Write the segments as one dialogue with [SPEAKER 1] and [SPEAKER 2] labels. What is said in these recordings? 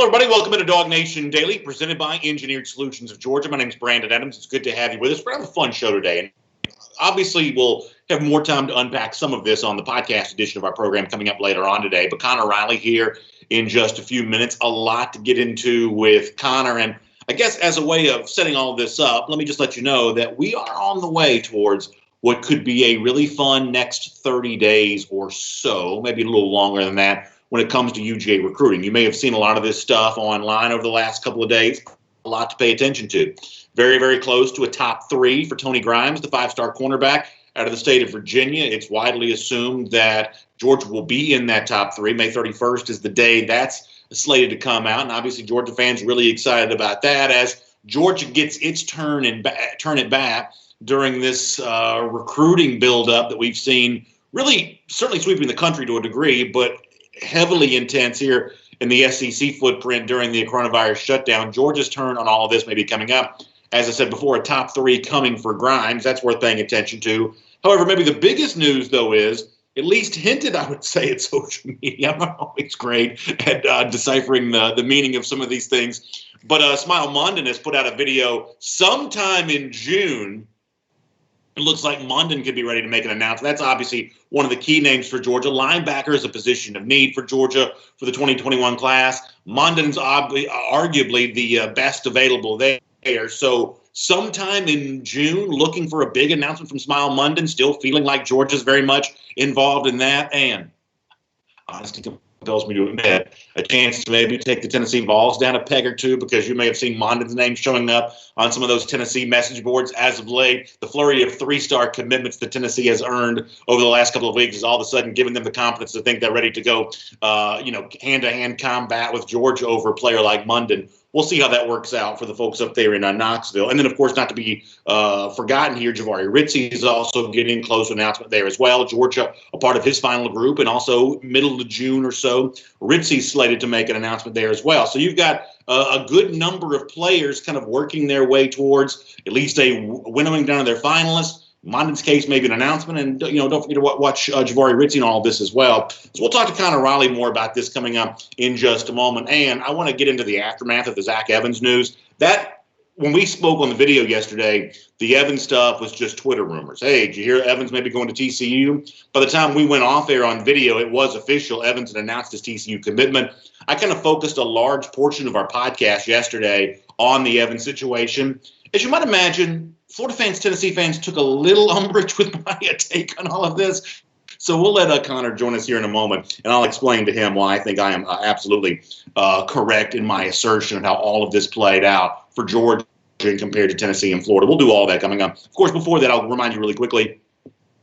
[SPEAKER 1] Hello, everybody. Welcome into DawgNation Daily, presented by Engineered Solutions of Georgia. My name is Brandon Adams. It's good to have you with us. We're having a fun show today, and obviously we'll have more time to unpack some of this on the podcast edition of our program coming up later on today. But Connor Riley here in just a few minutes. A lot to get into with Connor, and I guess as a way of setting all of this up, let me just let you know that we are on the way towards what could be a really fun next 30 days or so, maybe a little longer than that, when it comes to UGA recruiting. You may have seen a lot of this stuff online over the last couple of days. A lot to pay attention to. Very, very close to a top three for Tony Grimes, the five-star cornerback out of the state of Virginia. It's widely assumed that Georgia will be in that top three. May 31st is the day that's slated to come out, and obviously Georgia fans really excited about that as Georgia gets its turn it back during this recruiting buildup that we've seen really certainly sweeping the country to a degree, but heavily intense here in the SEC footprint during the coronavirus shutdown. Georgia's turn on all of this may be coming up. As I said before, a top three coming for Grimes. That's worth paying attention to. However, maybe the biggest news, though, is at least hinted, I would say, at social media. I'm not always great at deciphering the meaning of some of these things. But Smile Mondon has put out a video sometime in June. It looks like Mondon could be ready to make an announcement. That's obviously one of the key names for Georgia. Linebacker is a position of need for Georgia for the 2021 class. Mondon's arguably the best available there. So sometime in June, looking for a big announcement from Smile Mondon, still feeling like Georgia's very much involved in that. And honestly, compels me to admit a chance to maybe take the Tennessee Vols down a peg or two, because you may have seen Mondon's name showing up on some of those Tennessee message boards as of late. The flurry of three-star commitments that Tennessee has earned over the last couple of weeks is all of a sudden giving them the confidence to think they're ready to go, hand-to-hand combat with Georgia over a player like Mondon. We'll see how that works out for the folks up there in Knoxville. And then, of course, not to be forgotten here, Jamari Richie is also getting close to an announcement there as well. Georgia, a part of his final group, and also middle of June or so, Richie's slated to make an announcement there as well. So you've got a good number of players kind of working their way towards at least a winnowing down of their finalists. Mondon's case, maybe an announcement, and don't forget to watch Jamari Richie and all of this as well. So we'll talk to Connor Riley more about this coming up in just a moment. And I want to get into the aftermath of the Zack Evans news. That, when we spoke on the video yesterday, the Evans stuff was just Twitter rumors. Hey, did you hear Evans may be going to TCU? By the time we went off air on video, it was official. Evans had announced his TCU commitment. I kind of focused a large portion of our podcast yesterday on the Evans situation. As you might imagine, Florida fans, Tennessee fans took a little umbrage with my take on all of this. So we'll let Connor join us here in a moment, and I'll explain to him why I think I am absolutely correct in my assertion of how all of this played out for Georgia compared to Tennessee and Florida. We'll do all that coming up. Of course, before that, I'll remind you really quickly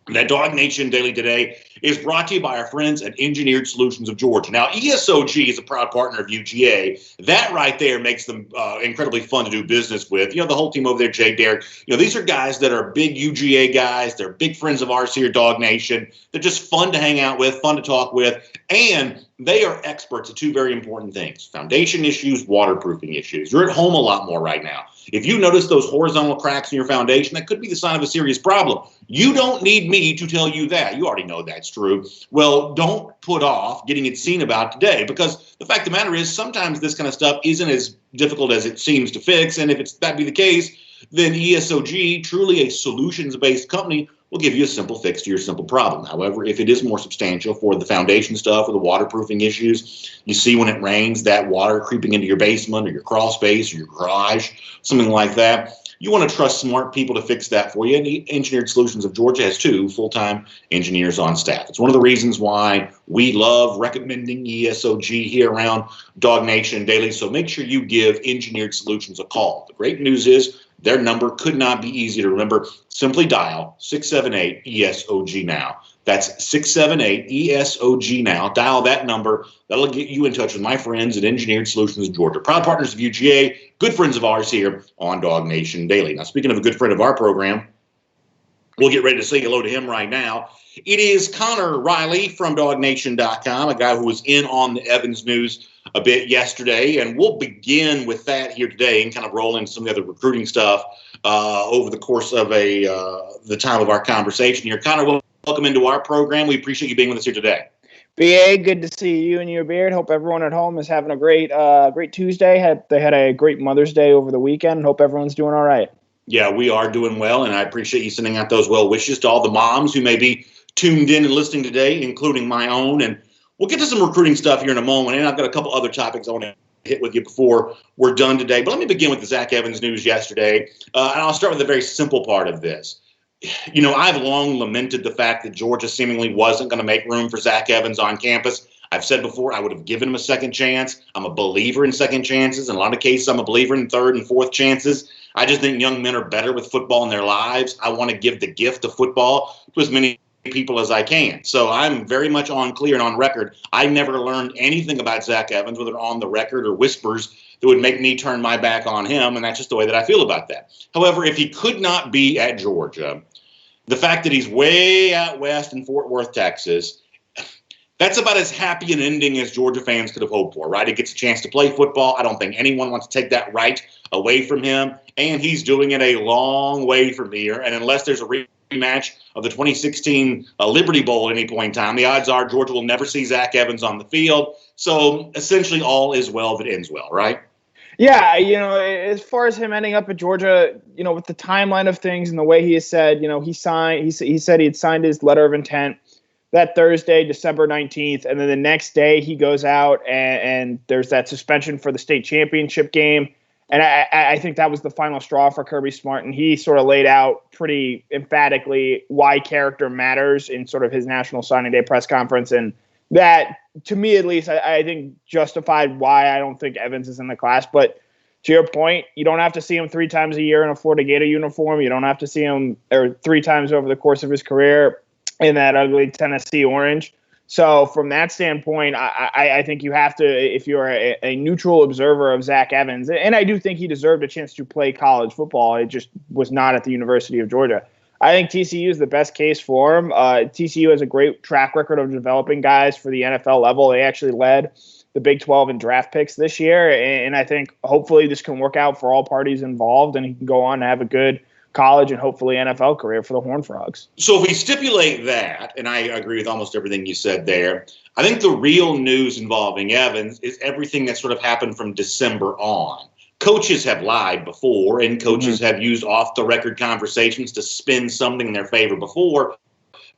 [SPEAKER 1] that DawgNation Daily today is brought to you by our friends at Engineered Solutions of Georgia. Now, ESOG is a proud partner of UGA. That right there makes them incredibly fun to do business with. The whole team over there, Jay, Derek, these are guys that are big UGA guys. They're big friends of ours here at DawgNation. They're just fun to hang out with, fun to talk with, and they are experts at two very important things: foundation issues, waterproofing issues. You're at home a lot more right now. If you notice those horizontal cracks in your foundation, that could be the sign of a serious problem. You don't need me to tell you that. You already know that's true. Well, don't put off getting it seen about today, because the fact of the matter is sometimes this kind of stuff isn't as difficult as it seems to fix. And if that be the case, then ESOG, truly a solutions-based company, will give you a simple fix to your simple problem. However, if it is more substantial for the foundation stuff or the waterproofing issues, you see when it rains, that water creeping into your basement or your crawl space or your garage, something like that, you want to trust smart people to fix that for you. And Engineered Solutions of Georgia has 2 full-time engineers on staff. It's one of the reasons why we love recommending ESOG here around DawgNation Daily. So make sure you give Engineered Solutions a call. The great news is their number could not be easy to remember. Simply dial 678-ESOG now. That's 678-ESOG now. Dial that number. That'll get you in touch with my friends at Engineered Solutions of Georgia. Proud partners of UGA, good friends of ours here on DawgNation Daily. Now, speaking of a good friend of our program, we'll get ready to say hello to him right now. It is Connor Riley from DawgNation.com, a guy who was in on the Evans news a bit yesterday, and we'll begin with that here today and kind of roll into some of the other recruiting stuff over the course of the time of our conversation here. Connor, welcome into our program. We appreciate you being with us here today.
[SPEAKER 2] BA, good to see you and your beard. Hope everyone at home is having a great Tuesday. They had a great Mother's Day over the weekend. Hope everyone's doing all right.
[SPEAKER 1] Yeah, we are doing well, and I appreciate you sending out those well wishes to all the moms who may be tuned in and listening today, including my own. And we'll get to some recruiting stuff here in a moment, and I've got a couple other topics I want to hit with you before we're done today. But let me begin with the Zack Evans news yesterday, and I'll start with a very simple part of this. You know, I've long lamented the fact that Georgia seemingly wasn't going to make room for Zack Evans on campus. I've said before I would have given him a second chance. I'm a believer in second chances. In a lot of cases, I'm a believer in third and fourth chances. I just think young men are better with football in their lives. I want to give the gift of football to as many people as I can. So I'm very much on clear and on record. I never learned anything about Zack Evans, whether on the record or whispers, that would make me turn my back on him, and that's just the way that I feel about that. However, if he could not be at Georgia, the fact that he's way out west in Fort Worth, Texas, that's about as happy an ending as Georgia fans could have hoped for, right? He gets a chance to play football. I don't think anyone wants to take that right away from him, and he's doing it a long way from here. And unless there's a rematch of the 2016 Liberty Bowl at any point in time, the odds are Georgia will never see Zack Evans on the field. So essentially all is well that ends well, right?
[SPEAKER 2] Yeah, as far as him ending up at Georgia, with the timeline of things and the way he has said, he said he had signed his letter of intent that Thursday, December 19th, and then the next day he goes out and there's that suspension for the state championship game. And I think that was the final straw for Kirby Smart, and he sort of laid out pretty emphatically why character matters in sort of his National Signing Day press conference, and that, to me at least, I think justified why I don't think Evans is in the class. But to your point, you don't have to see him 3 times a year in a Florida Gator uniform. You don't have to see him 3 times over the course of his career in that ugly Tennessee orange. So from that standpoint, I think you have to, if you're a neutral observer of Zack Evans, and I do think he deserved a chance to play college football. It just was not at the University of Georgia. I think TCU is the best case for him. TCU has a great track record of developing guys for the NFL level. They actually led the Big 12 in draft picks this year, and I think hopefully this can work out for all parties involved, and he can go on to have a good college and hopefully NFL career for the Horned Frogs.
[SPEAKER 1] So if we stipulate that, and I agree with almost everything you said there, I think the real news involving Evans is everything that sort of happened from December on. Coaches have lied before, and coaches have used off-the-record conversations to spin something in their favor before.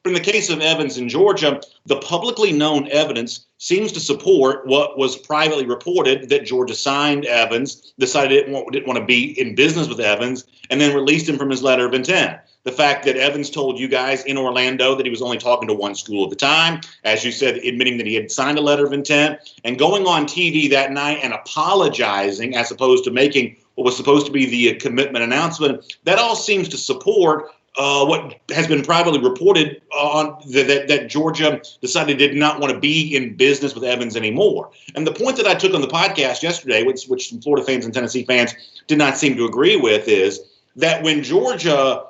[SPEAKER 1] But in the case of Evans in Georgia, the publicly known evidence seems to support what was privately reported, that Georgia signed Evans, decided it didn't want to be in business with Evans, and then released him from his letter of intent. The fact that Evans told you guys in Orlando that he was only talking to one school at the time, as you said, admitting that he had signed a letter of intent, and going on TV that night and apologizing as opposed to making what was supposed to be the commitment announcement, that all seems to support what has been privately reported on that Georgia decided did not want to be in business with Evans anymore. And the point that I took on the podcast yesterday, which some Florida fans and Tennessee fans did not seem to agree with, is that when Georgia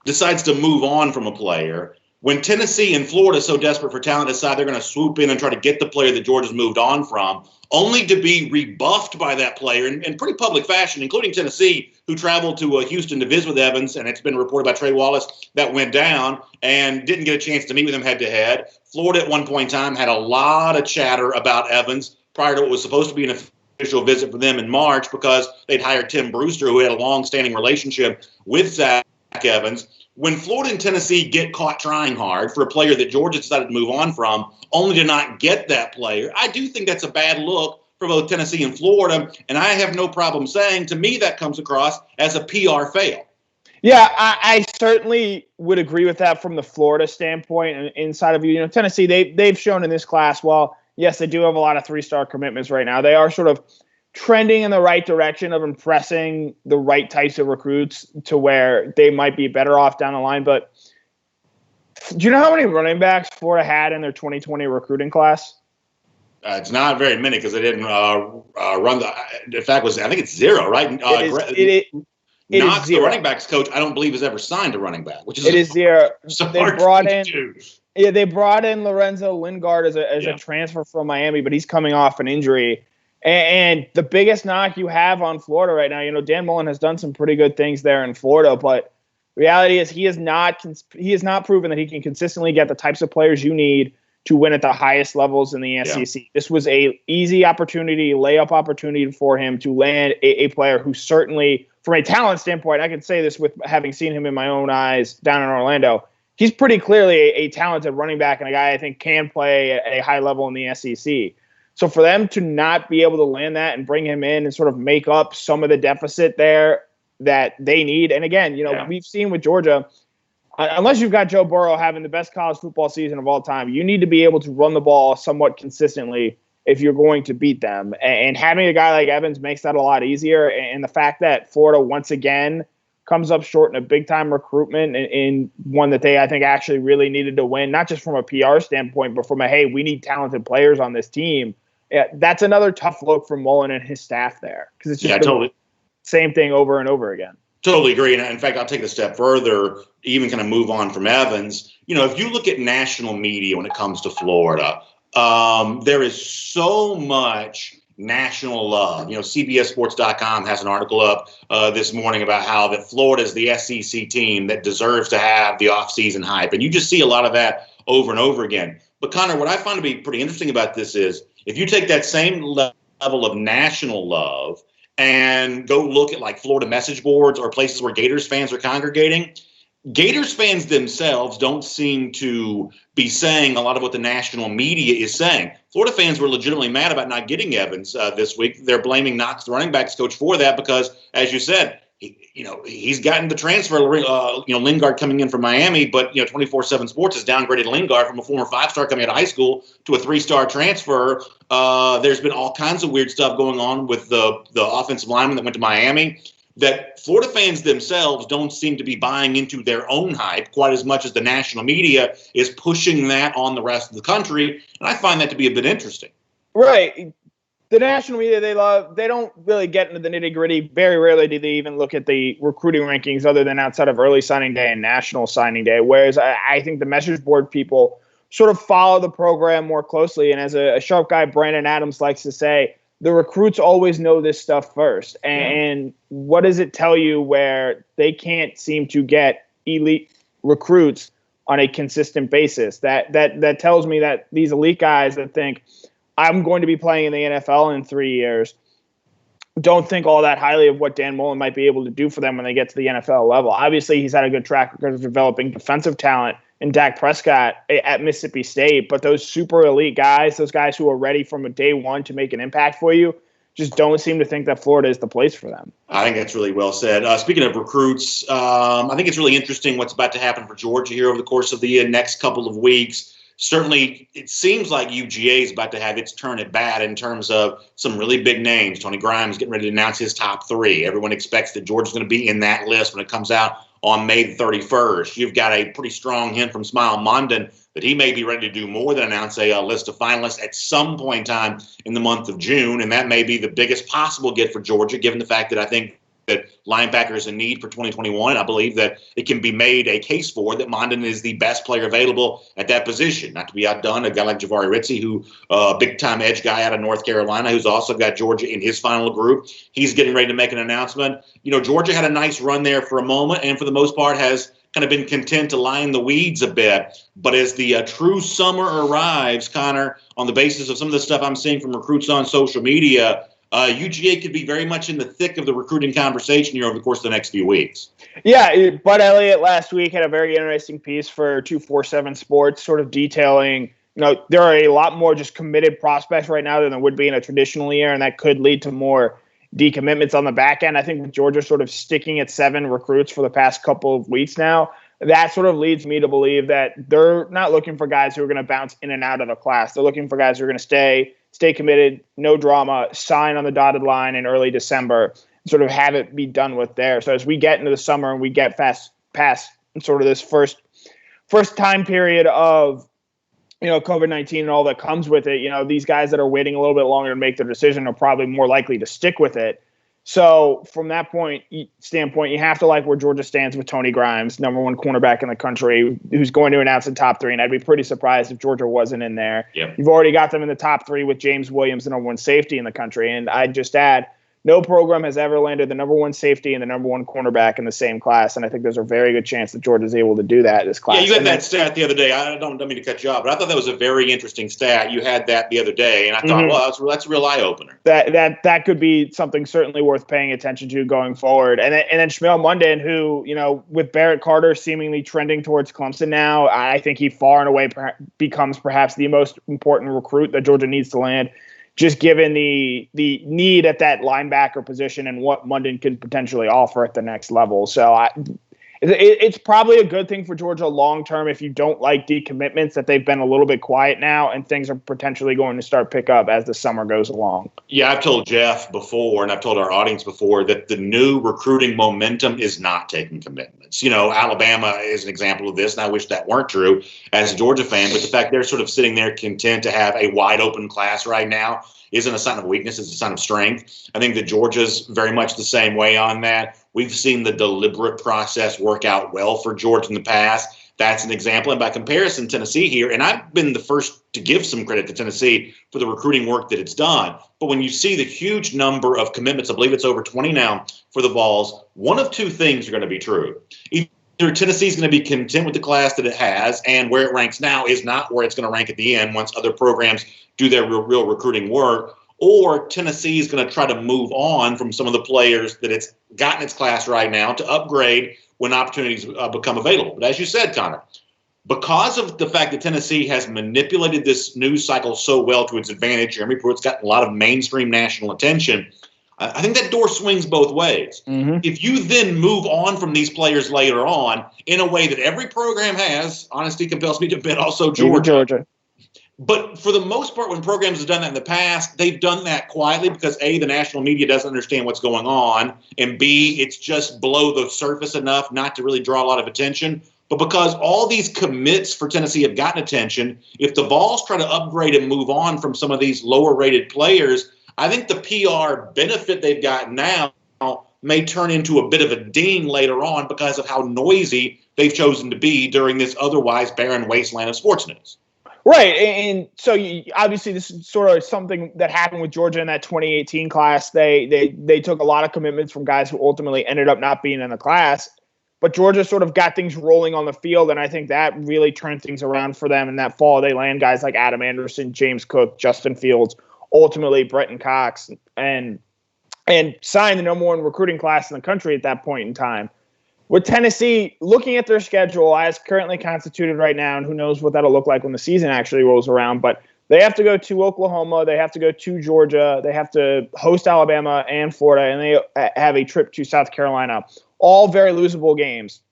[SPEAKER 1] decides to move on from a player, when Tennessee and Florida, so desperate for talent, decide they're going to swoop in and try to get the player that Georgia's moved on from, only to be rebuffed by that player in pretty public fashion, including Tennessee, who traveled to Houston to visit with Evans, and it's been reported by Trey Wallace that went down and didn't get a chance to meet with him head-to-head. Florida at one point in time had a lot of chatter about Evans prior to what was supposed to be an official visit for them in March, because they'd hired Tim Brewster, who had a long-standing relationship with Zack Evans. When Florida and Tennessee get caught trying hard for a player that Georgia decided to move on from, only to not get that player, I do think that's a bad look for both Tennessee and Florida. And I have no problem saying, to me, that comes across as a PR fail.
[SPEAKER 2] Yeah, I certainly would agree with that from the Florida standpoint. And inside of Tennessee, they've shown in this class, well, yes, they do have a lot of 3-star commitments right now. They are sort of trending in the right direction of impressing the right types of recruits to where they might be better off down the line. But do you know how many running backs Florida had in their 2020 recruiting class?
[SPEAKER 1] It's not very many, because they didn't run the. In fact, I think it's 0, right?
[SPEAKER 2] It
[SPEAKER 1] Knox,
[SPEAKER 2] is
[SPEAKER 1] the
[SPEAKER 2] 0.
[SPEAKER 1] running backs coach, I don't believe has ever signed a running back, which is
[SPEAKER 2] it is 0.
[SPEAKER 1] They brought
[SPEAKER 2] in Lorenzo Lingard as a transfer from Miami, but he's coming off an injury. And the biggest knock you have on Florida right now, Dan Mullen has done some pretty good things there in Florida, but reality is he has not proven that he can consistently get the types of players you need to win at the highest levels in the SEC. This was a easy opportunity, layup opportunity for him to land a player who certainly, from a talent standpoint, I can say this with having seen him in my own eyes down in Orlando, he's pretty clearly a talented running back and a guy I think can play at a high level in the SEC. So for them to not be able to land that and bring him in and sort of make up some of the deficit there that they need. And again, we've seen with Georgia, unless you've got Joe Burrow having the best college football season of all time, you need to be able to run the ball somewhat consistently if you're going to beat them. And having a guy like Evans makes that a lot easier. And the fact that Florida once again comes up short in a big-time recruitment in one that they, I think, actually really needed to win, not just from a PR standpoint, but from a, hey, we need talented players on this team. Yeah, that's another tough look for Mullen and his staff there, because it's just the same thing over and over again.
[SPEAKER 1] Totally agree. And in fact, I'll take it a step further, even kind of move on from Evans. If you look at national media when it comes to Florida, there is so much national love. CBSSports.com has an article up this morning about how that Florida is the SEC team that deserves to have the offseason hype. And you just see a lot of that over and over again. But Connor, what I find to be pretty interesting about this is if you take that same level of national love and go look at like Florida message boards or places where Gators fans are congregating, Gators fans themselves don't seem to be saying a lot of what the national media is saying. Florida fans were legitimately mad about not getting Evans this week. They're blaming Knox, the running backs coach, for that because, as you said, he's gotten the transfer. Lingard coming in from Miami, but 24/7 Sports has downgraded Lingard from a former 5-star coming out of high school to a 3-star transfer. There's been all kinds of weird stuff going on with the offensive lineman that went to Miami, that Florida fans themselves don't seem to be buying into their own hype quite as much as the national media is pushing that on the rest of the country. And I find that to be a bit interesting.
[SPEAKER 2] Right. The national media they don't really get into the nitty gritty. Very rarely do they even look at the recruiting rankings other than outside of early signing day and national signing day. Whereas I think the message board people sort of follow the program more closely. And as a sharp guy, Brandon Adams likes to say, the recruits always know this stuff first. And what does it tell you where they can't seem to get elite recruits on a consistent basis? That tells me that these elite guys that think, I'm going to be playing in the NFL in 3 years, don't think all that highly of what Dan Mullen might be able to do for them when they get to the NFL level. Obviously, he's had a good track record of developing defensive talent in Dak Prescott at Mississippi State, but those super elite guys, those guys who are ready from a day one to make an impact for you, just don't seem to think that Florida is the place for them.
[SPEAKER 1] I think that's really well said. Speaking of recruits, I think it's really interesting what's about to happen for Georgia here over the course of the next couple of weeks. Certainly, it seems like UGA is about to have its turn at bat in terms of some really big names. Tony Grimes getting ready to announce his top 3. Everyone expects that Georgia's going to be in that list when it comes out on May 31st. You've got a pretty strong hint from Smile Mondon that he may be ready to do more than announce a list of finalists at some point in time in the month of June, and that may be the biggest possible get for Georgia, given the fact that I think that linebacker is a need for 2021. I believe that it can be made a case for that Mondon is the best player available at that position. Not to be outdone, a guy like Jamari Richie, who big-time edge guy out of North Carolina, who's also got Georgia in his final group. He's getting ready to make an announcement. Georgia had a nice run there for a moment, and for the most part has kind of been content to lie in the weeds a bit. But as the true summer arrives, Connor, on the basis of some of the stuff I'm seeing from recruits on social media, UGA could be very much in the thick of the recruiting conversation here over the course of the next few weeks.
[SPEAKER 2] Yeah, Bud Elliott last week had a very interesting piece for 247 Sports, sort of detailing, there are a lot more just committed prospects right now than there would be in a traditional year, and that could lead to more decommitments on the back end. I think with Georgia sort of sticking at 7 recruits for the past couple of weeks now, that sort of leads me to believe that they're not looking for guys who are going to bounce in and out of the class. They're looking for guys who are going to stay committed, no drama, sign on the dotted line in early December, and sort of have it be done with there. So as we get into the summer and we get past sort of this first time period of, COVID-19 and all that comes with it, these guys that are waiting a little bit longer to make their decision are probably more likely to stick with it. So from that standpoint, you have to like where Georgia stands with Tony Grimes, number 1 cornerback in the country, who's going to announce the top 3. And I'd be pretty surprised if Georgia wasn't in there.
[SPEAKER 1] Yep.
[SPEAKER 2] You've already got them in the top 3 with James Williams, the number 1 safety in the country. And I'd just add No program has ever landed the number one safety and the number one cornerback in the same class, and I think there's a very good chance that Georgia's able to do that this class.
[SPEAKER 1] Yeah, you had that stat the other day. I don't mean to cut you off, but I thought that was a very interesting stat. You had that the other day, and I thought, well, that's a real eye-opener.
[SPEAKER 2] That could be something certainly worth paying attention to going forward. And then Shmuel Munden, who, with Barrett Carter seemingly trending towards Clemson now, I think he far and away becomes perhaps the most important recruit that Georgia needs to land, just given the need at that linebacker position and what Munden could potentially offer at the next level. So it's probably a good thing for Georgia long-term if you don't like decommitments, that they've been a little bit quiet now and things are potentially going to start pick up as the summer goes along.
[SPEAKER 1] Yeah, I've told Jeff before, and I've told our audience before, that the new recruiting momentum is not taking commitments. Alabama is an example of this, and I wish that weren't true as a Georgia fan, but the fact they're sort of sitting there content to have a wide-open class right now isn't a sign of weakness, it's a sign of strength. I think that Georgia's very much the same way on that. We've seen the deliberate process work out well for Georgia in the past. That's an example. And by comparison, Tennessee here, and I've been the first to give some credit to Tennessee for the recruiting work that it's done. But when you see the huge number of commitments, I believe it's over 20 now for the Vols, one of two things are going to be true. Either Tennessee's going to be content with the class that it has, and where it ranks now is not where it's going to rank at the end once other programs do their real recruiting work, or Tennessee is going to try to move on from some of the players that it's got in its class right now to upgrade when opportunities become available. But as you said, Connor, because of the fact that Tennessee has manipulated this news cycle so well to its advantage, Jeremy Pruitt's gotten a lot of mainstream national attention. I think that door swings both ways. Mm-hmm. If you then move on from these players later on in a way that every program has, honesty compels me to bet also Georgia. But for the most part, when programs have done that in the past, they've done that quietly because A, the national media doesn't understand what's going on, and B, it's just below the surface enough not to really draw a lot of attention. But because all these commits for Tennessee have gotten attention, if the Vols try to upgrade and move on from some of these lower-rated players, I think the PR benefit they've got now may turn into a bit of a ding later on because of how noisy they've chosen to be during this otherwise barren wasteland of sports news.
[SPEAKER 2] Right, and so obviously this is sort of something that happened with Georgia in that 2018 class. They took a lot of commitments from guys who ultimately ended up not being in the class, but Georgia sort of got things rolling on the field, and I think that really turned things around for them in that fall. They land guys like Adam Anderson, James Cook, Justin Fields, ultimately Brenton Cox, and signed the number one recruiting class in the country at that point in time. With Tennessee, looking at their schedule as currently constituted right now, and who knows what that'll look like when the season actually rolls around, but they have to go to Oklahoma, they have to go to Georgia, they have to host Alabama and Florida, and they have a trip to South Carolina. All very losable games.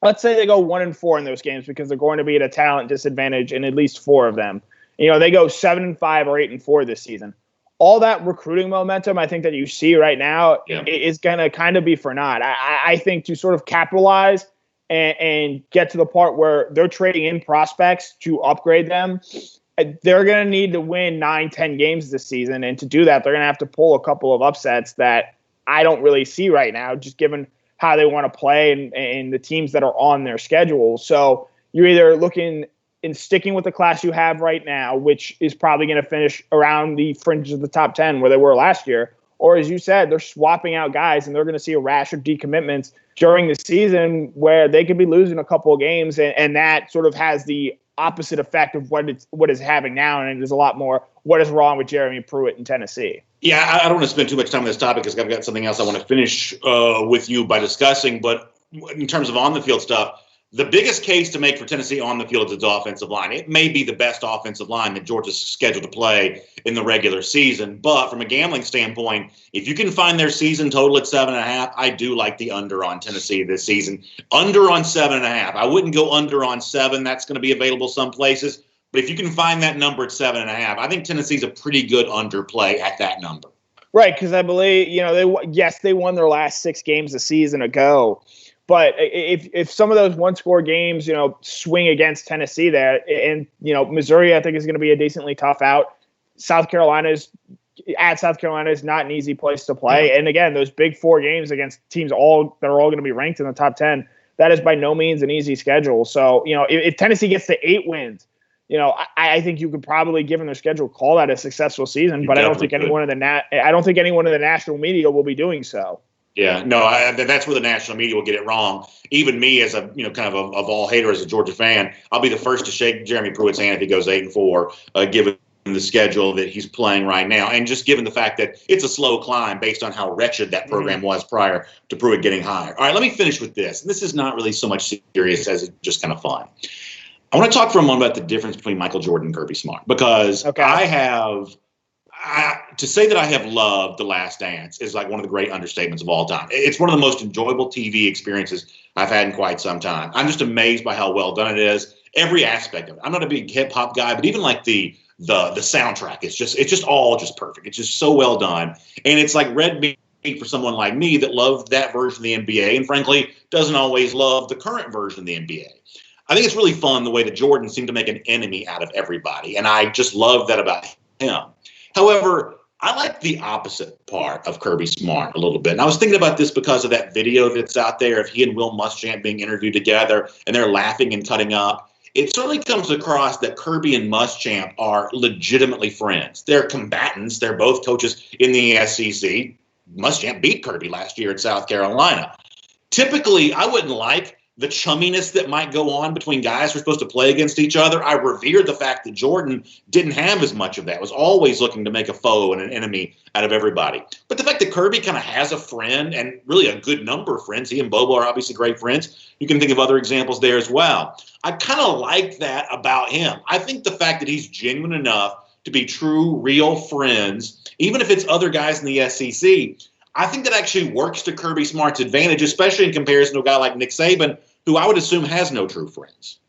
[SPEAKER 2] Let's say they go 1-4 in those games because they're going to be at a talent disadvantage in at least 4 of them. They go 7-5 or 8-4 this season. All that recruiting momentum, I think that you see right now is going to kind of be for naught. I think to sort of capitalize and get to the part where they're trading in prospects to upgrade them, they're going to need to win 9-10 games this season. And to do that, they're going to have to pull a couple of upsets that I don't really see right now, just given how they want to play and the teams that are on their schedule. So you're either looking in sticking with the class you have right now, which is probably going to finish around the fringes of the top 10 where they were last year, or as you said, they're swapping out guys and they're going to see a rash of decommitments during the season where they could be losing a couple of games, and that sort of has the opposite effect of what is having now, and it is a lot more what is wrong with Jeremy Pruitt in Tennessee.
[SPEAKER 1] Yeah, I don't want to spend too much time on this topic because I've got something else I want to finish with you by discussing, but in terms of on-the-field stuff, the biggest case to make for Tennessee on the field is its offensive line. It may be the best offensive line that Georgia's scheduled to play in the regular season. But from a gambling standpoint, if you can find their season total at 7.5, I do like the under on Tennessee this season. Under on 7.5. I wouldn't go under on 7. That's going to be available some places. But if you can find that number at 7.5, I think Tennessee's a pretty good underplay at that number. Right,
[SPEAKER 2] because I believe, they won their last 6 games a season ago. But if some of those one-score games, swing against Tennessee there, and, Missouri, I think, is going to be a decently tough out. South Carolina is not an easy place to play. And, again, those big 4 games against teams that are all going to be ranked in the top 10, that is by no means an easy schedule. So, if Tennessee gets to 8 wins, I think you could probably, given their schedule, call that a successful season. But I don't think anyone in the national media will be doing so.
[SPEAKER 1] Yeah, no, that's where the national media will get it wrong. Even me, as a kind of a ball hater, as a Georgia fan, I'll be the first to shake Jeremy Pruitt's hand if he goes 8-4, given the schedule that he's playing right now, and just given the fact that it's a slow climb based on how wretched that program was prior to Pruitt getting hired. All right, let me finish with this. This is not really so much serious as it's just kind of fun. I want to talk for a moment about the difference between Michael Jordan and Kirby Smart, because to say that I have loved The Last Dance is like one of the great understatements of all time. It's one of the most enjoyable TV experiences I've had in quite some time. I'm just amazed by how well done it is. Every aspect of it. I'm not a big hip hop guy, but even like the soundtrack, it's just all perfect. It's just so well done. And it's like red meat for someone like me that loved that version of the NBA and frankly doesn't always love the current version of the NBA. I think it's really fun the way that Jordan seemed to make an enemy out of everybody. And I just love that about him. However, I like the opposite part of Kirby Smart a little bit. And I was thinking about this because of that video that's out there of he and Will Muschamp being interviewed together and they're laughing and cutting up. It certainly comes across that Kirby and Muschamp are legitimately friends. They're combatants. They're both coaches in the SEC. Muschamp beat Kirby last year at South Carolina. Typically, I wouldn't like the chumminess that might go on between guys who are supposed to play against each other. I revere the fact that Jordan didn't have as much of that, was always looking to make a foe and an enemy out of everybody. But the fact that Kirby kind of has a friend, and really a good number of friends, he and Bobo are obviously great friends. You can think of other examples there as well. I kind of like that about him. I think the fact that he's genuine enough to be true, real friends, even if it's other guys in the SEC, I think that actually works to Kirby Smart's advantage, especially in comparison to a guy like Nick Saban, who I would assume has no true friends.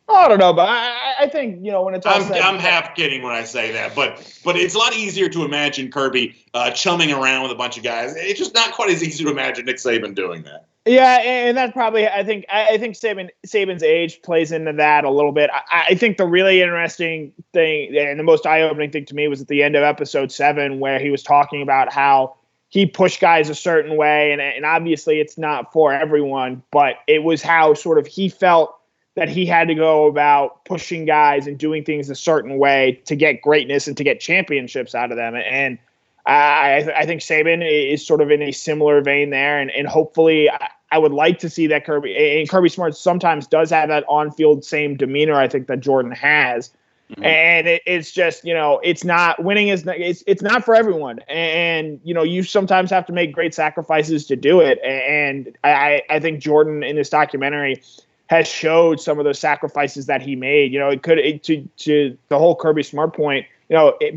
[SPEAKER 2] I don't know, but I think, when it's all said,
[SPEAKER 1] I'm half kidding when I say that, but it's a lot easier to imagine Kirby chumming around with a bunch of guys. It's just not quite as easy to imagine Nick Saban doing that.
[SPEAKER 2] Yeah, and that's probably, I think Saban's age plays into that a little bit. I think the really interesting thing and the most eye-opening thing to me was at the end of episode 7, where he was talking about how he pushed guys a certain way, and obviously it's not for everyone, but it was how sort of he felt that he had to go about pushing guys and doing things a certain way to get greatness and to get championships out of them. And I think Saban is sort of in a similar vein there, and hopefully I would like to see that Kirby Smart sometimes does have that on-field same demeanor I think that Jordan has. Mm-hmm. And it's just, it's not winning it's not for everyone. And, you sometimes have to make great sacrifices to do it. And I think Jordan in this documentary has showed some of those sacrifices that he made. To the whole Kirby Smart point,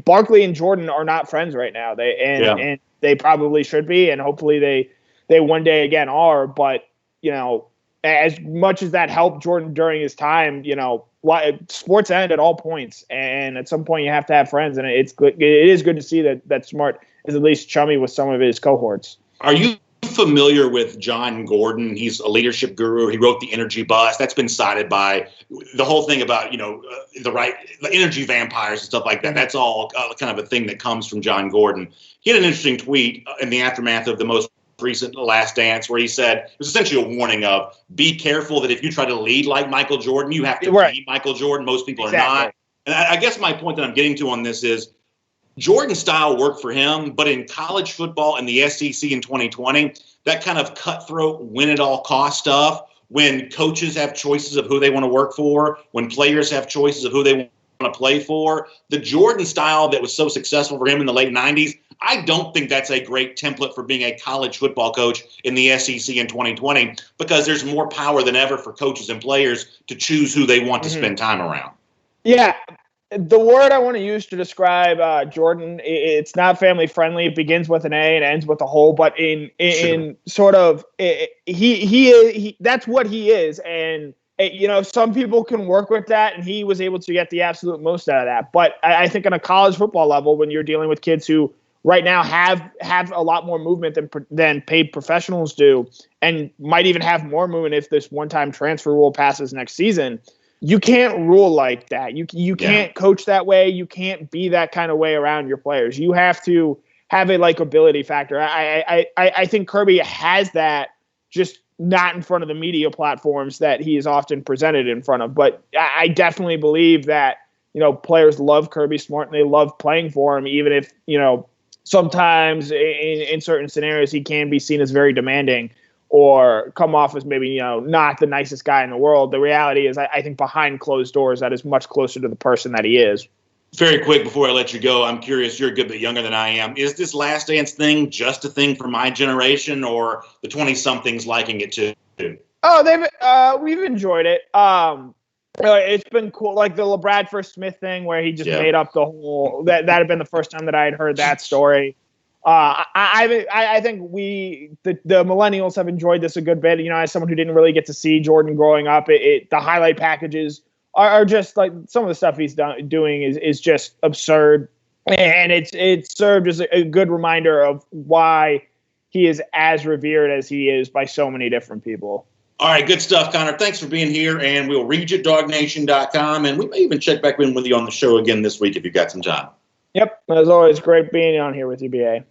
[SPEAKER 2] Barkley and Jordan are not friends right now. And they probably should be. And hopefully they one day again are. But, as much as that helped Jordan during his time, sports end at all points, and at some point you have to have friends, and it's good. It is good to see that Smart is at least chummy with some of his cohorts. Are you
[SPEAKER 1] familiar with John Gordon? He's a leadership guru. He wrote The Energy Bus. That's been cited by the whole thing about the energy vampires and stuff like that. That's all kind of a thing that comes from John Gordon. He had an interesting tweet in the aftermath of the most recent Last Dance where he said it was essentially a warning of be careful that if you try to lead like Michael Jordan, you have to be Michael Jordan. Most people are not. And I guess my point that I'm getting to on this is Jordan's style worked for him, but in college football and the SEC in 2020, that kind of cutthroat win-at-all-cost stuff, when coaches have choices of who they want to work for, when players have choices of who they want to play for, the Jordan style that was so successful for him in the late 90s, I don't think that's a great template for being a college football coach in the SEC in 2020, because there's more power than ever for coaches and players to choose who they want to spend time around.
[SPEAKER 2] Yeah. The word I want to use to describe Jordan, it's not family friendly. It begins with an A and ends with a hole, but in sort of he that's what he is. And some people can work with that, and he was able to get the absolute most out of that. But I think on a college football level, when you're dealing with kids who right now have a lot more movement than paid professionals do, and might even have more movement if this one-time transfer rule passes next season, you can't rule like that. You can't coach that way. You can't be that kind of way around your players. You have to have a likability factor. I think Kirby has that, just not in front of the media platforms that he is often presented in front of. But I definitely believe that players love Kirby Smart and they love playing for him, even if, sometimes in certain scenarios he can be seen as very demanding or come off as maybe, not the nicest guy in the world. The reality is I think behind closed doors, that is much closer to the person that he is.
[SPEAKER 1] Very quick before I let you go, I'm curious, you're a good bit younger than I am. Is this Last Dance thing just a thing for my generation, or the 20-somethings liking it too?
[SPEAKER 2] Oh, we've enjoyed it. It's been cool, like the LeBradford Smith thing where he just made up the whole. That had been the first time that I had heard that story. I think the millennials have enjoyed this a good bit. As someone who didn't really get to see Jordan growing up, the highlight packages are just like some of the stuff he's doing is just absurd, and it served as a good reminder of why he is as revered as he is by so many different people.
[SPEAKER 1] All right, good stuff, Connor. Thanks for being here, and we'll read you at DawgNation.com, and we may even check back in with you on the show again this week if you've got some time.
[SPEAKER 2] Yep, as always, great being on here with you, BA.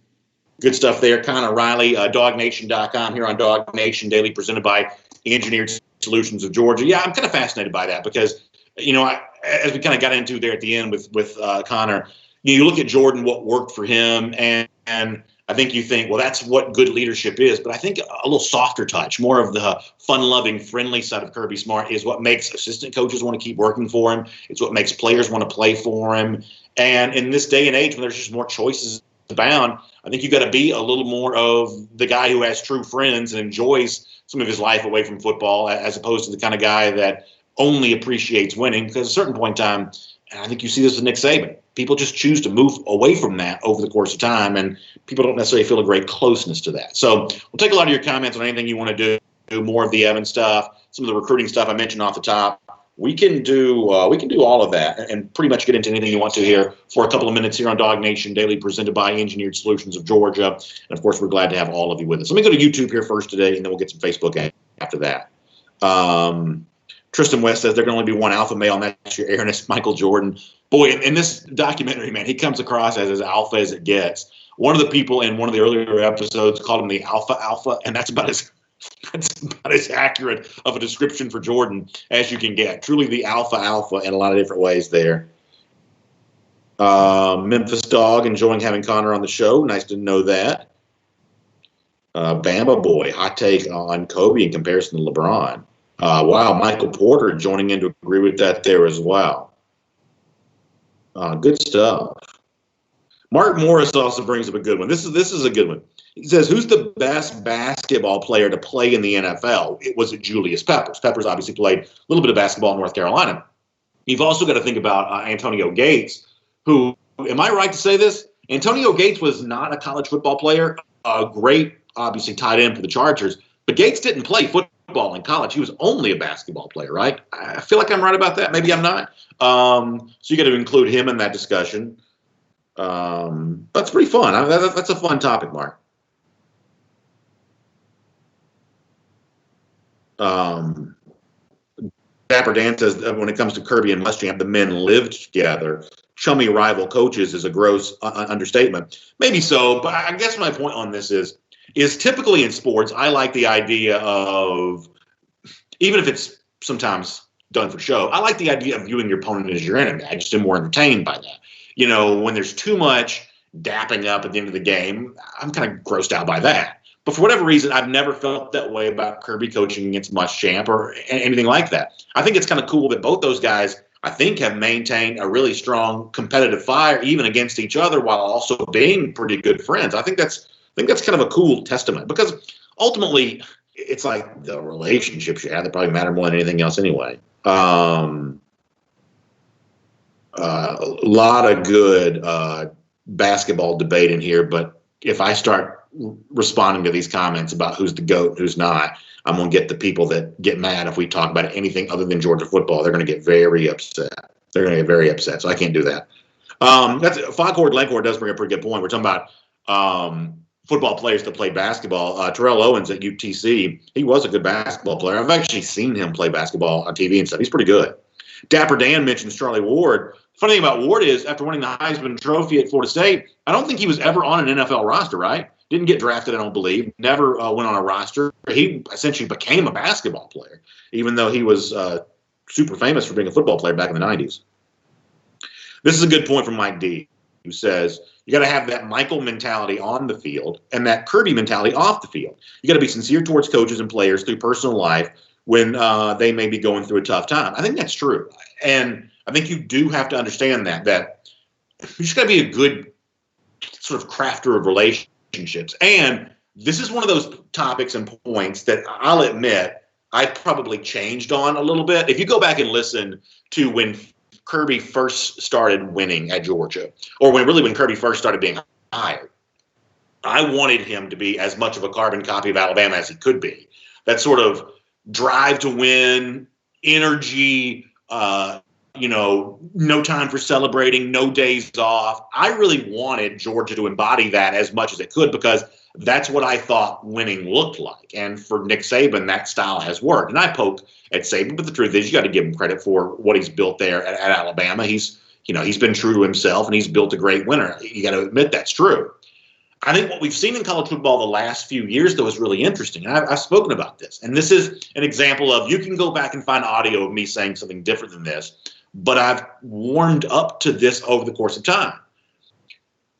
[SPEAKER 1] Good stuff there. Connor Riley, DawgNation.com here on DawgNation Daily, presented by Engineered Solutions of Georgia. Yeah, I'm kind of fascinated by that because, as we kind of got into there at the end with Connor, you look at Jordan, what worked for him, and I think you think, well, that's what good leadership is. But I think a little softer touch, more of the fun-loving, friendly side of Kirby Smart is what makes assistant coaches want to keep working for him. It's what makes players want to play for him. And in this day and age when there's just more choices abound, I think you got to be a little more of the guy who has true friends and enjoys some of his life away from football, as opposed to the kind of guy that only appreciates winning. Because at a certain point in time, and I think you see this with Nick Saban, people just choose to move away from that over the course of time, and people don't necessarily feel a great closeness to that. So we'll take a lot of your comments on anything you want to do, more of the Evans stuff, some of the recruiting stuff I mentioned off the top. We can do all of that and pretty much get into anything you want to here for a couple of minutes here on DawgNation Daily, presented by Engineered Solutions of Georgia. And, of course, we're glad to have all of you with us. Let me go to YouTube here first today, and then we'll get some Facebook after that. Tristan West says there can only be one alpha male, and that's your Ernest Michael Jordan. Boy, in this documentary, man, he comes across as alpha as it gets. One of the people in one of the earlier episodes called him the alpha, and that's about as accurate of a description for Jordan as you can get. Truly the alpha in a lot of different ways there. Memphis Dog enjoying having Connor on the show. Nice to know that. Bama Boy, hot take on Kobe in comparison to LeBron. Wow, Michael Porter joining in to agree with that there as well. Good stuff. Mark Morris also brings up a good one. This is a good one. He says, who's the best basketball player to play in the NFL? It was Julius Peppers. Peppers obviously played a little bit of basketball in North Carolina. You've also got to think about Antonio Gates, who, am I right to say this? Antonio Gates was not a college football player, a great, obviously, tight end for the Chargers, but Gates didn't play football in college. He was only a basketball player, right? I feel like I'm right about that. Maybe I'm not. So you got to include him in that discussion. That's pretty fun. That's a fun topic, Mark. Dapper Dan says when it comes to Kirby and Muschamp, the men lived together. Chummy rival coaches is a gross understatement. Maybe so, but I guess my point on this is typically in sports, I like the idea of, even if it's sometimes done for show, I like the idea of viewing your opponent as your enemy. I just am more entertained by that. When there's too much dapping up at the end of the game, I'm kind of grossed out by that. But for whatever reason, I've never felt that way about Kirby coaching against Muschamp or anything like that. I think it's kind of cool that both those guys, I think, have maintained a really strong competitive fire even against each other while also being pretty good friends. I think that's kind of a cool testament, because ultimately it's like the relationships you have that probably matter more than anything else anyway. A lot of good basketball debate in here, but if I start responding to these comments about who's the GOAT and who's not, I'm going to get the people that get mad if we talk about anything other than Georgia football. They're going to get very upset. So I can't do that. Foghorn Leghorn does bring up a pretty good point. We're talking about football players that play basketball. Terrell Owens at UTC, he was a good basketball player. I've actually seen him play basketball on TV and stuff. He's pretty good. Dapper Dan mentions Charlie Ward. Funny thing about Ward is, after winning the Heisman Trophy at Florida State, I don't think he was ever on an NFL roster, right? Didn't get drafted, I don't believe. Never went on a roster. He essentially became a basketball player, even though he was super famous for being a football player back in the 90s. This is a good point from Mike D, who says you got to have that Michael mentality on the field and that Kirby mentality off the field. You got to be sincere towards coaches and players through personal life when they may be going through a tough time. I think that's true. And I think you do have to understand that you just got to be a good sort of crafter of relationships. And this is one of those topics and points that I'll admit I probably changed on a little bit. If you go back and listen to when Kirby first started winning at Georgia, or when Kirby first started being hired, I wanted him to be as much of a carbon copy of Alabama as he could be. That sort of drive to win, energy, no time for celebrating, no days off. I really wanted Georgia to embody that as much as it could because that's what I thought winning looked like. And for Nick Saban, that style has worked. And I poke at Saban, but the truth is you got to give him credit for what he's built there at Alabama. He's been true to himself and he's built a great winner. You got to admit that's true. I think what we've seen in college football the last few years, though, is really interesting. And I've spoken about this. And this is an example of, you can go back and find audio of me saying something different than this, but I've warmed up to this over the course of time.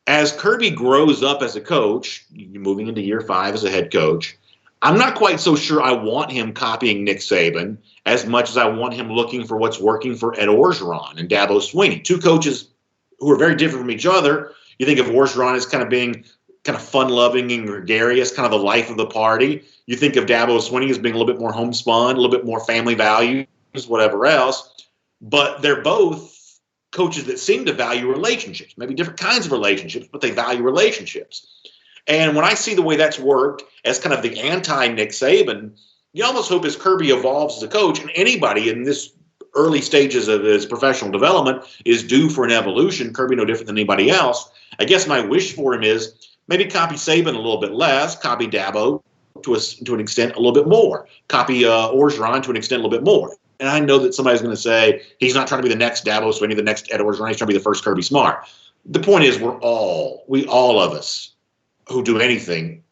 [SPEAKER 1] As Kirby grows up as a coach, moving into year 5 as a head coach, I'm not quite so sure I want him copying Nick Saban as much as I want him looking for what's working for Ed Orgeron and Dabo Swinney, two coaches who are very different from each other. You think of Orgeron as kind of being kind of fun-loving and gregarious, kind of the life of the party. You think of Dabo Swinney as being a little bit more homespun, a little bit more family values, whatever else. But they're both coaches that seem to value relationships, maybe different kinds of relationships, but they value relationships. And when I see the way that's worked as kind of the anti-Nick Saban, you almost hope as Kirby evolves as a coach, and anybody in this early stages of his professional development is due for an evolution, Kirby no different than anybody else. I guess my wish for him is maybe copy Saban a little bit less, copy Dabo to an extent a little bit more, copy Orgeron to an extent a little bit more. And I know that somebody's going to say he's not trying to be the next Dabo Swinney, the next Ed Orgeron. He's trying to be the first Kirby Smart. The point is, we all of us who do anything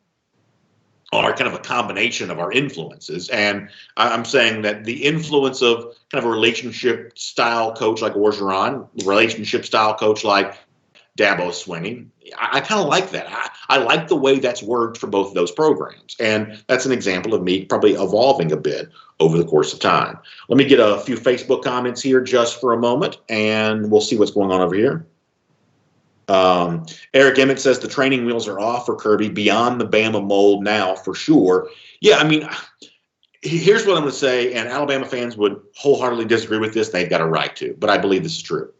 [SPEAKER 1] are kind of a combination of our influences. And I'm saying that the influence of kind of a relationship style coach like Orgeron, relationship style coach like Dabo Swinney, I kind of like that. I like the way that's worked for both of those programs. And that's an example of me probably evolving a bit over the course of time. Let me get a few Facebook comments here just for a moment, and we'll see what's going on over here. Eric Emmett says the training wheels are off for Kirby, beyond the Bama mold now for sure. Yeah, I mean, here's what I'm going to say, and Alabama fans would wholeheartedly disagree with this. They've got a right to, but I believe this is true.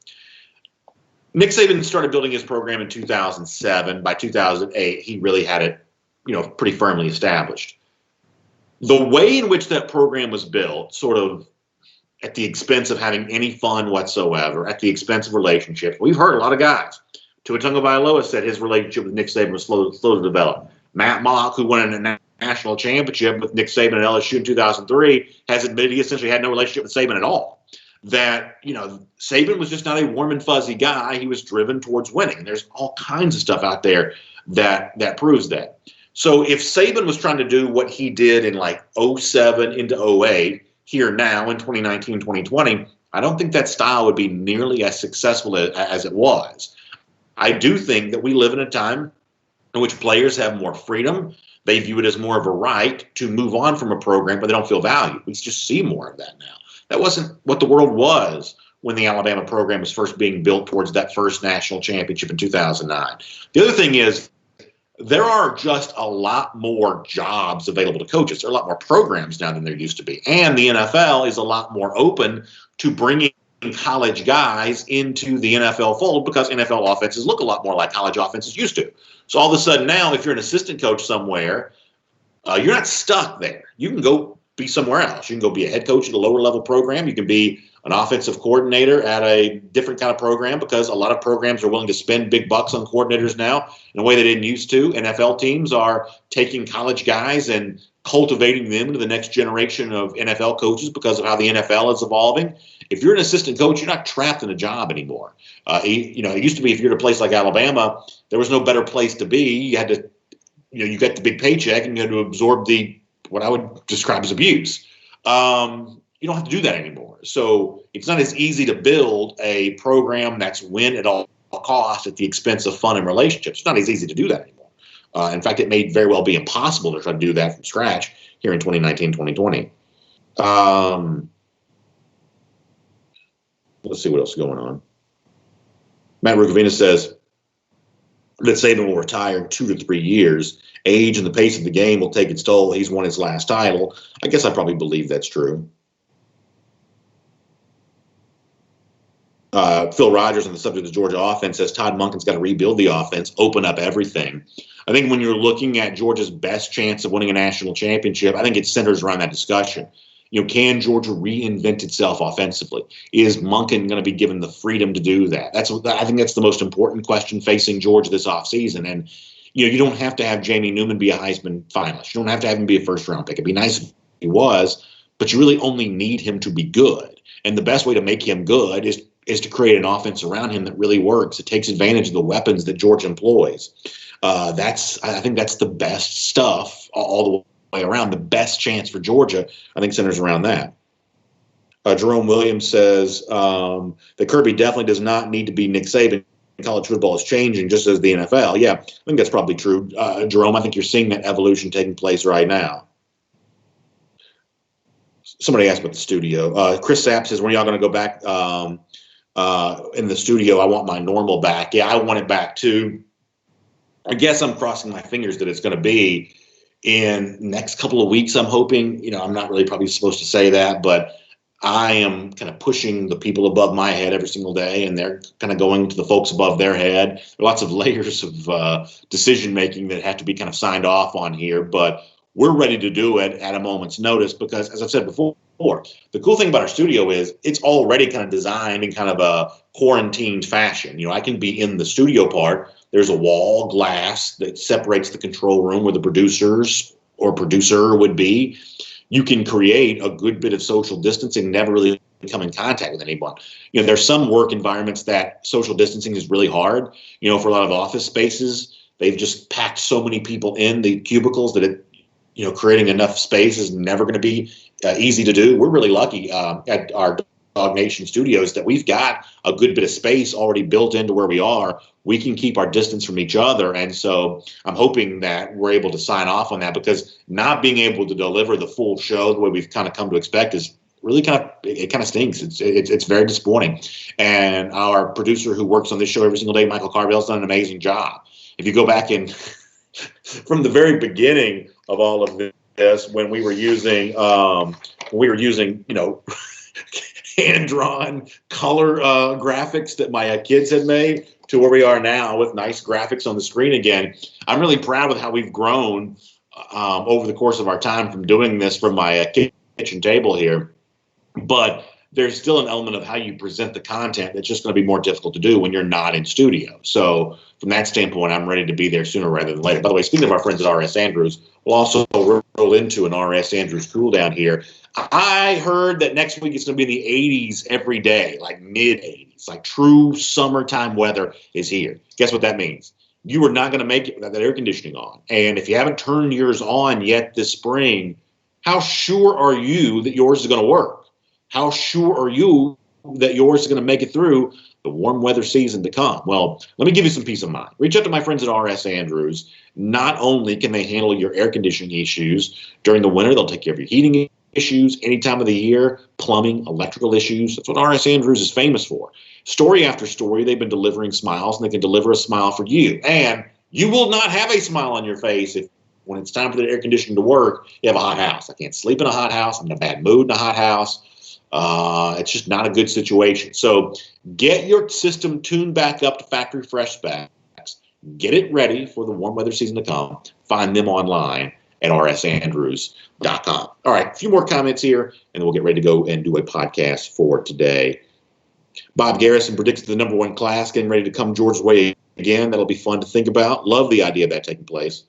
[SPEAKER 1] Nick Saban started building his program in 2007. By 2008, he really had it, pretty firmly established. The way in which that program was built, sort of at the expense of having any fun whatsoever, at the expense of relationships, we've heard a lot of guys. Tua Tagovailoa said his relationship with Nick Saban was slow to develop. Matt Mock, who won a national championship with Nick Saban at LSU in 2003, has admitted he essentially had no relationship with Saban at all. That, Saban was just not a warm and fuzzy guy. He was driven towards winning. There's all kinds of stuff out there that proves that. So if Saban was trying to do what he did in like 07 into 08, here now in 2019, 2020, I don't think that style would be nearly as successful as it was. I do think that we live in a time in which players have more freedom. They view it as more of a right to move on from a program, but they don't feel valued. We just see more of that now. That wasn't what the world was when the Alabama program was first being built towards that first national championship in 2009. The other thing is, there are just a lot more jobs available to coaches. There are a lot more programs now than there used to be. And the NFL is a lot more open to bringing college guys into the NFL fold because NFL offenses look a lot more like college offenses used to. So all of a sudden now, if you're an assistant coach somewhere, you're not stuck there. You can go be somewhere else. You can go be a head coach at a lower level program. You can be an offensive coordinator at a different kind of program because a lot of programs are willing to spend big bucks on coordinators now in a way they didn't used to. NFL teams are taking college guys and cultivating them into the next generation of NFL coaches because of how the NFL is evolving. If you're an assistant coach, you're not trapped in a job anymore. It used to be if you're at a place like Alabama, there was no better place to be. You had to, you got the big paycheck and you had to absorb what I would describe as abuse. you don't have to do that anymore. So it's not as easy to build a program that's win at all costs at the expense of fun and relationships. It's not as easy to do that anymore. In fact, it may very well be impossible to try to do that from scratch here in 2019, 2020. Let's see what else is going on. Matt Rukavina says that Saban will retire in 2 to 3 years. Age and the pace of the game will take its toll. He's won his last title. I guess I probably believe that's true. Phil Rogers on the subject of the Georgia offense says Todd Monken's got to rebuild the offense, open up everything. I think when you're looking at Georgia's best chance of winning a national championship, I think it centers around that discussion. Can Georgia reinvent itself offensively? Is Monken going to be given the freedom to do that? I think that's the most important question facing Georgia this offseason. And, you don't have to have Jamie Newman be a Heisman finalist. You don't have to have him be a first-round pick. It'd be nice if he was, but you really only need him to be good. And the best way to make him good is to create an offense around him that really works. It takes advantage of the weapons that Georgia employs. I think that's the best stuff all the way around. The best chance for Georgia, I think, centers around that. Jerome Williams says that Kirby definitely does not need to be Nick Saban. College football is changing just as the NFL. Yeah, I think that's probably true. Jerome, I think you're seeing that evolution taking place right now. Somebody asked about the studio. Chris Sapp says, when are y'all going to go back in the studio? I want my normal back. Yeah, I want it back too. I guess I'm crossing my fingers that it's going to be in next couple of weeks. I'm hoping, I'm not really probably supposed to say that, but I am kind of pushing the people above my head every single day, and they're kind of going to the folks above their head. There are lots of layers of decision making that have to be kind of signed off on here, but we're ready to do it at a moment's notice because, as I've said before, the cool thing about our studio is it's already kind of designed in kind of a quarantined fashion. I can be in the studio part. There's a wall glass that separates the control room where the producers or producer would be. You can create a good bit of social distancing, never really come in contact with anyone. There's some work environments that social distancing is really hard. For a lot of office spaces, they've just packed so many people in the cubicles that creating enough space is never going to be easy to do. We're really lucky at our DawgNation studios that we've got a good bit of space already built into where we are. We can keep our distance from each other. And so I'm hoping that we're able to sign off on that, because not being able to deliver the full show the way we've kind of come to expect is really kind of stinks. It's very disappointing. And our producer who works on this show every single day, Michael Carville's done an amazing job. If you go back in from the very beginning of all of this, when we were using hand-drawn color graphics that my kids had made, to where we are now with nice graphics on the screen again. I'm really proud with how we've grown over the course of our time from doing this from my kitchen table here. But there's still an element of how you present the content that's just going to be more difficult to do when you're not in studio. So from that standpoint, I'm ready to be there sooner rather than later. By the way, speaking of our friends at R.S. Andrews, we'll also roll into an R.S. Andrews cool down here. I heard that next week it's going to be in the 80s every day, like mid-80s, like true summertime weather is here. Guess what that means? You are not going to make it without that air conditioning on. And if you haven't turned yours on yet this spring, how sure are you that yours is going to work? How sure are you that yours is going to make it through the warm weather season to come? Well, let me give you some peace of mind. Reach out to my friends at R.S. Andrews. Not only can they handle your air conditioning issues during the winter, they'll take care of your heating issues any time of the year, plumbing, electrical issues. That's what R.S. Andrews is famous for. Story after story, they've been delivering smiles, and they can deliver a smile for you. And you will not have a smile on your face if, when it's time for the air conditioning to work, you have a hot house. I can't sleep in a hot house. I'm in a bad mood in a hot house. It's just not a good situation. So get your system tuned back up to factory fresh specs. Get it ready for the warm weather season to come. Find them online at rsandrews.com. All right, a few more comments here, and then we'll get ready to go and do a podcast for today. Bob Garrison predicts the number one class getting ready to come Georgia's way again. That'll be fun to think about. Love the idea of that taking place.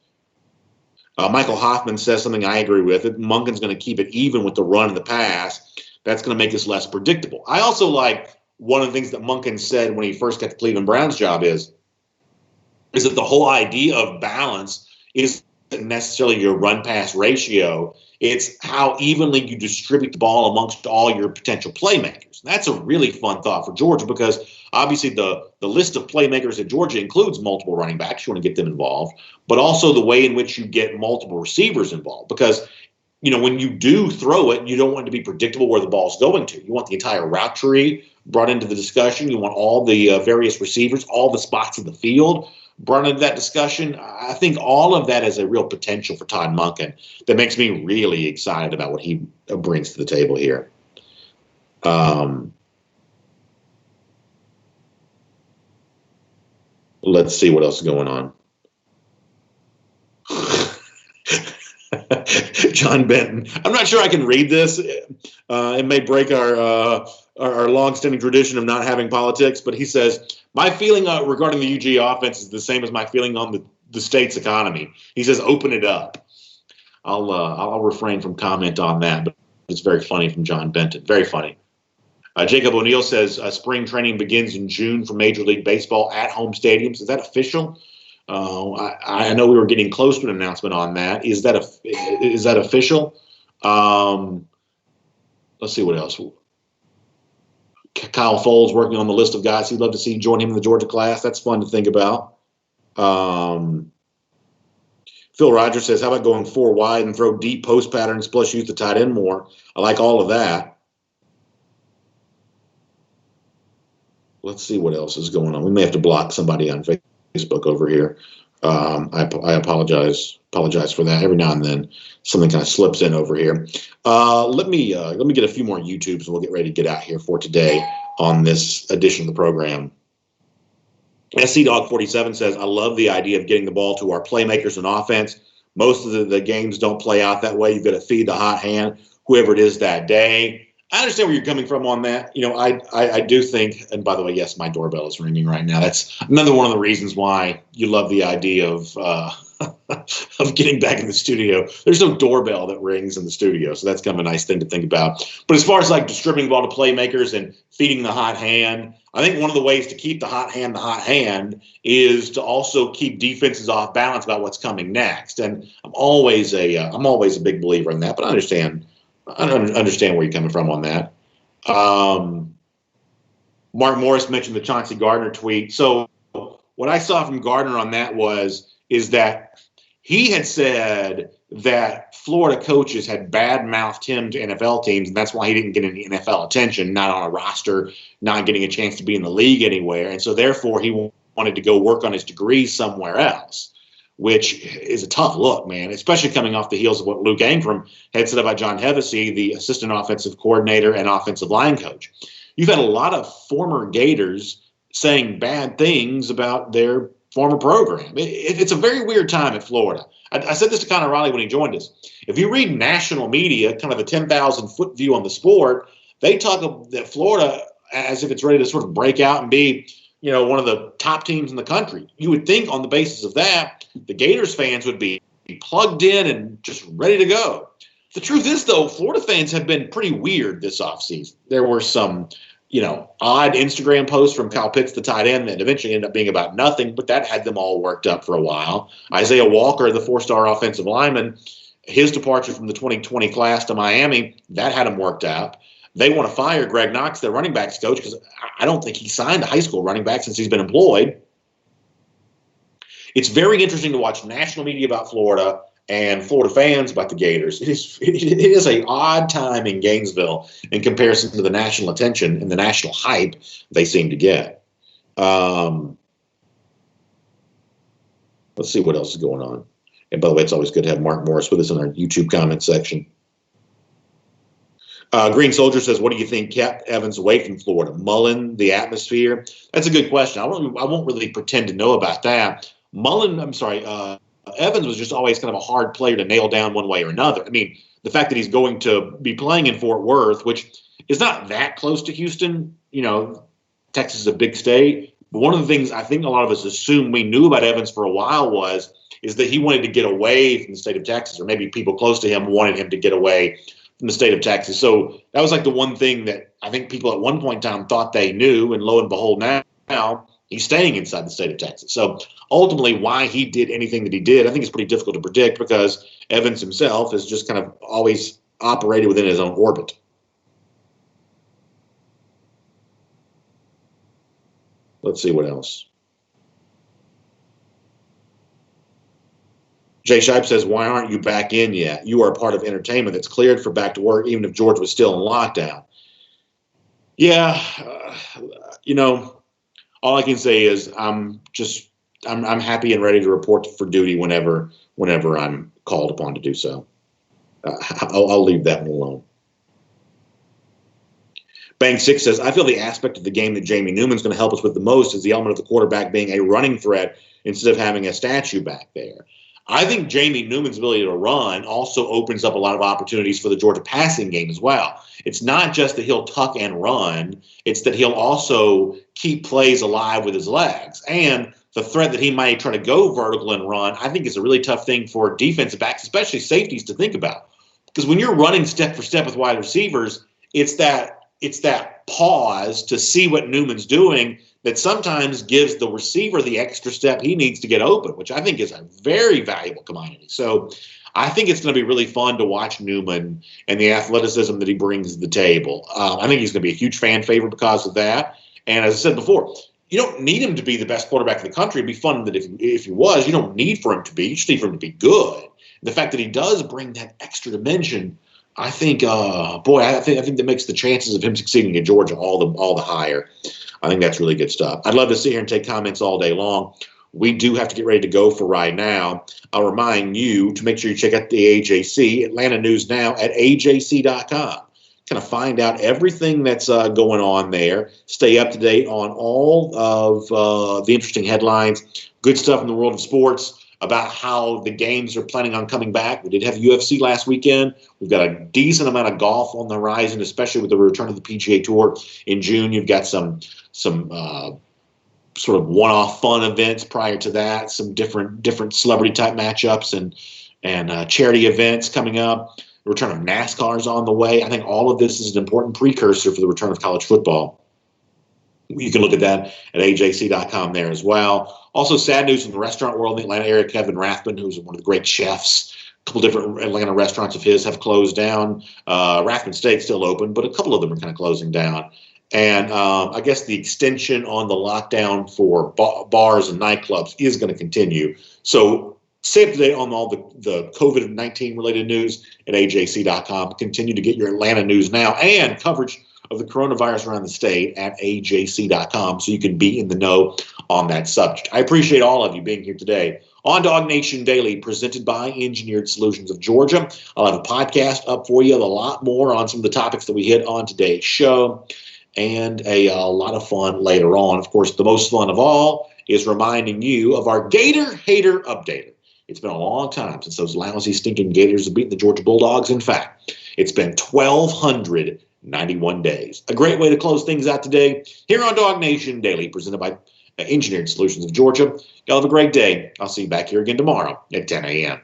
[SPEAKER 1] Michael Hoffman says something I agree with. Monken's going to keep it even with the run and the pass. That's going to make us less predictable. I also like one of the things that Monken said when he first got the Cleveland Browns job is that the whole idea of balance is necessarily your run-pass ratio. It's how evenly you distribute the ball amongst all your potential playmakers. And that's a really fun thought for Georgia because obviously the list of playmakers at Georgia includes multiple running backs. You want to get them involved, but also the way in which you get multiple receivers involved because when you do throw it, you don't want it to be predictable where the ball's going to. You want the entire route tree brought into the discussion. You want all the various receivers, all the spots in the field brought into that discussion. I think all of that is a real potential for Todd Monken that makes me really excited about what he brings to the table here. Let's see what else is going on. John Benton. I'm not sure I can read this. It may break our long-standing tradition of not having politics, but he says, my feeling regarding the UGA offense is the same as my feeling on the state's economy. He says, open it up. I'll refrain from comment on that, but it's very funny from John Benton. Very funny. Jacob O'Neill says spring training begins in June for Major League Baseball at home stadiums. Is that official? I know we were getting close to an announcement on that. Is that official? Let's see what else. Kyle Foles working on the list of guys he'd love to see join him in the Georgia class. That's fun to think about. Phil Rogers says, how about going 4 wide and throw deep post patterns plus use the tight end more? I like all of that. Let's see what else is going on. We may have to block somebody on Facebook over here. I apologize for that. Every now and then something kind of slips in over here. Let me get a few more YouTubes and we'll get ready to get out here for today on this edition of the program. SC Dog 47 says, I love the idea of getting the ball to our playmakers in offense. Most of the games don't play out that way. You've got to feed the hot hand, whoever it is that day. I understand where you're coming from on that. I do think, and by the way, yes, my doorbell is ringing right now. That's another one of the reasons why you love the idea of of getting back in the studio. There's no doorbell that rings in the studio, so that's kind of a nice thing to think about. But as far as like distributing the ball to playmakers and feeding the hot hand, I think one of the ways to keep the hot hand is to also keep defenses off balance about what's coming next. And I'm always a big believer in that, but I understand where you're coming from on that. Mark Morris mentioned the Chauncey Gardner tweet. So what I saw from Gardner on that is that he had said that Florida coaches had bad-mouthed him to NFL teams, and that's why he didn't get any NFL attention, not on a roster, not getting a chance to be in the league anywhere. And so therefore he wanted to go work on his degree somewhere else, which is a tough look, man, especially coming off the heels of what Luke Ankrum had said about John Hevesy, the assistant offensive coordinator and offensive line coach. You've had a lot of former Gators saying bad things about their former program. It's a very weird time at Florida. I said this to Connor Riley when he joined us. If you read national media, kind of the 10,000-foot view on the sport, they talk of that Florida as if it's ready to sort of break out and be, one of the top teams in the country. You would think on the basis of that, the Gators fans would be plugged in and just ready to go. The truth is, though, Florida fans have been pretty weird this offseason. There were some, odd Instagram posts from Kyle Pitts, the tight end, that eventually ended up being about nothing, but that had them all worked up for a while. Isiah Walker, the 4-star offensive lineman, his departure from the 2020 class to Miami, that had him worked up. They want to fire Greg Knox, their running backs coach, because I don't think he signed a high school running back since he's been employed. It's very interesting to watch national media about Florida and Florida fans about the Gators. It is an odd time in Gainesville in comparison to the national attention and the national hype they seem to get. Let's see what else is going on. And by the way, it's always good to have Mark Morris with us in our YouTube comment section. Green Soldier says, what do you think kept Evans away from Florida? Mullen, the atmosphere? That's a good question. I won't really pretend to know about that. Evans was just always kind of a hard player to nail down one way or another. I mean, the fact that he's going to be playing in Fort Worth, which is not that close to Houston, Texas is a big state. But one of the things I think a lot of us assumed we knew about Evans for a while is that he wanted to get away from the state of Texas, or maybe people close to him wanted him to get away from the state of Texas. So that was like the one thing that I think people at one point in time thought they knew, and lo and behold, now He's staying inside the state of Texas. So ultimately, why he did anything that he did, I think it's pretty difficult to predict because Evans himself has just kind of always operated within his own orbit. Let's see what else. Jay Shipe says, why aren't you back in yet? You are a part of entertainment that's cleared for back to work, even if George was still in lockdown. Yeah, all I can say is I'm happy and ready to report for duty whenever I'm called upon to do so. I'll leave that one alone. Bank 6 says, I feel the aspect of the game that Jamie Newman's going to help us with the most is the element of the quarterback being a running threat instead of having a statue back there. I think Jamie Newman's ability to run also opens up a lot of opportunities for the Georgia passing game as well. It's not just that he'll tuck and run. It's that he'll also keep plays alive with his legs. And the threat that he might try to go vertical and run, I think is a really tough thing for defensive backs, especially safeties, to think about. Because when you're running step for step with wide receivers, it's that pause to see what Newman's doing that sometimes gives the receiver the extra step he needs to get open, which I think is a very valuable commodity. So I think it's going to be really fun to watch Newman and the athleticism that he brings to the table. I think he's going to be a huge fan favorite because of that. And as I said before, you don't need him to be the best quarterback in the country. It'd be fun that if he was, you don't need for him to be. You just need for him to be good. The fact that he does bring that extra dimension, I think, I think that makes the chances of him succeeding at Georgia all the higher. I think that's really good stuff. I'd love to sit here and take comments all day long. We do have to get ready to go for right now. I'll remind you to make sure you check out the AJC, Atlanta News Now, at ajc.com. Kind of find out everything that's going on there. Stay up to date on all of the interesting headlines, good stuff in the world of sports, about how the games are planning on coming back. We did have UFC last weekend. We've got a decent amount of golf on the horizon, especially with the return of the PGA Tour in June. You've got some sort of one-off fun events prior to that, some different celebrity-type matchups and charity events coming up. The return of NASCAR is on the way. I think all of this is an important precursor for the return of college football. You can look at that at ajc.com there as well. Also, sad news from the restaurant world in the Atlanta area. Kevin Rathbun, who's one of the great chefs, a couple different Atlanta restaurants of his have closed down. Rathbun Steak's still open, but a couple of them are kind of closing down. And I guess the extension on the lockdown for bars and nightclubs is going to continue. So stay up to date on all the COVID-19 related news at ajc.com. Continue to get your Atlanta news now and coverage of the coronavirus around the state at ajc.com so you can be in the know on that subject. I appreciate all of you being here today on DawgNation Daily, presented by Engineered Solutions of Georgia. I'll have a podcast up for you, a lot more on some of the topics that we hit on today's show, and a lot of fun later on. Of course, the most fun of all is reminding you of our Gator Hater Updater. It's been a long time since those lousy, stinking Gators have beaten the Georgia Bulldogs. In fact, it's been 1,291 days. A great way to close things out today here on DawgNation Daily, presented by Engineered Solutions of Georgia. Y'all have a great day. I'll see you back here again tomorrow at 10 a.m.